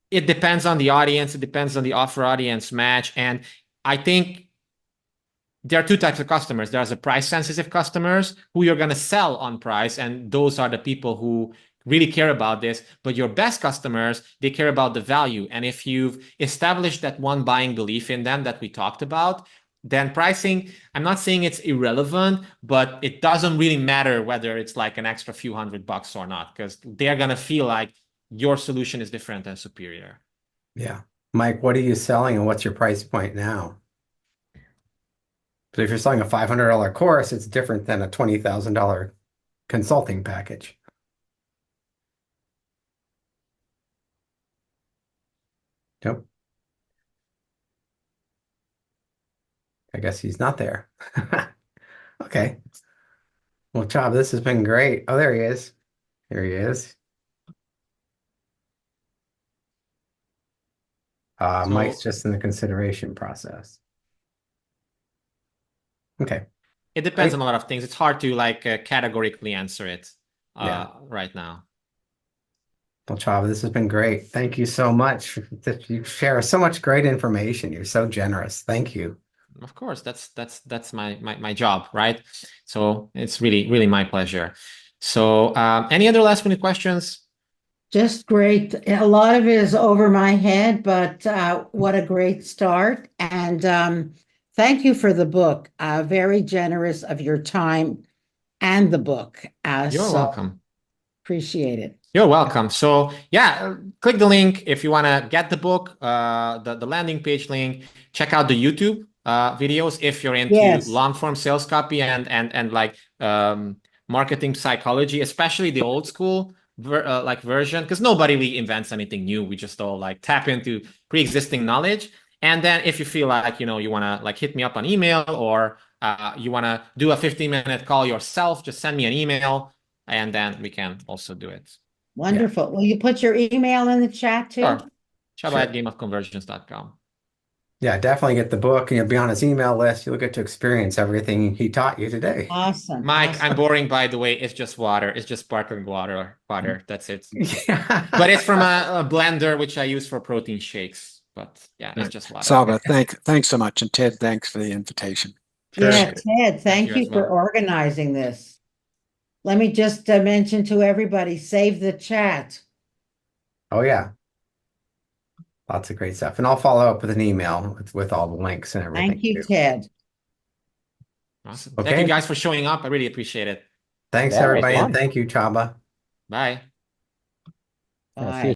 It depends on the audience. It depends on the offer audience match. And I think there are two types of customers. There's a price sensitive customers who you're going to sell on price. And those are the people who really care about this. But your best customers, they care about the value. And if you've established that one buying belief in them that we talked about, then pricing, I'm not saying it's irrelevant, but it doesn't really matter whether it's like an extra few $100 or not, because they're going to feel like your solution is different and superior. Yeah. Mike, what are you selling and what's your price point now? So if you're selling a $500 course, it's different than a $20,000 consulting package. Nope. I guess he's not there. Okay. Well, Csaba, this has been great. Oh, there he is. There he is. Mike's just in the consideration process. Okay. It depends on a lot of things. It's hard to like categorically answer it right now. Well, Csaba, this has been great. Thank you so much. You share so much great information. You're so generous. Thank you. Of course, that's my job, right? So it's really my pleasure. So any other last minute questions? Just great. A lot of it is over my head, but what a great start. And thank you for the book. Very generous of your time and the book. You're welcome. Appreciate it. You're welcome. So yeah, click the link if you want to get the book, the landing page link. Check out the YouTube videos if you're into long form sales copy and like marketing psychology, especially the old school like version, because nobody really invents anything new. We just all like tap into pre-existing knowledge. And then if you feel like, you want to like hit me up on email or you want to do a 15-minute call yourself, just send me an email and then we can also do it. Wonderful. Will you put your email in the chat too? Sure. Csaba@gameofconversions.com. Yeah, definitely get the book and you'll be on his email list. You'll get to experience everything he taught you today. Awesome. Mike, awesome. I'm boring, by the way. It's just water. It's just sparkling water. That's it. Yeah. But it's from a blender, which I use for protein shakes. But yeah, it's just water. Csaba, thanks so much. And Ted, thanks for the invitation. Yeah, Ted, thank you for organizing this. Let me just mention to everybody, save the chat. Oh, yeah. Lots of great stuff. And I'll follow up with an email with all the links and everything. Thank you, Ted. Awesome. Okay. Thank you guys for showing up. I really appreciate it. Thanks, everybody. And thank you, Csaba. Bye. Bye.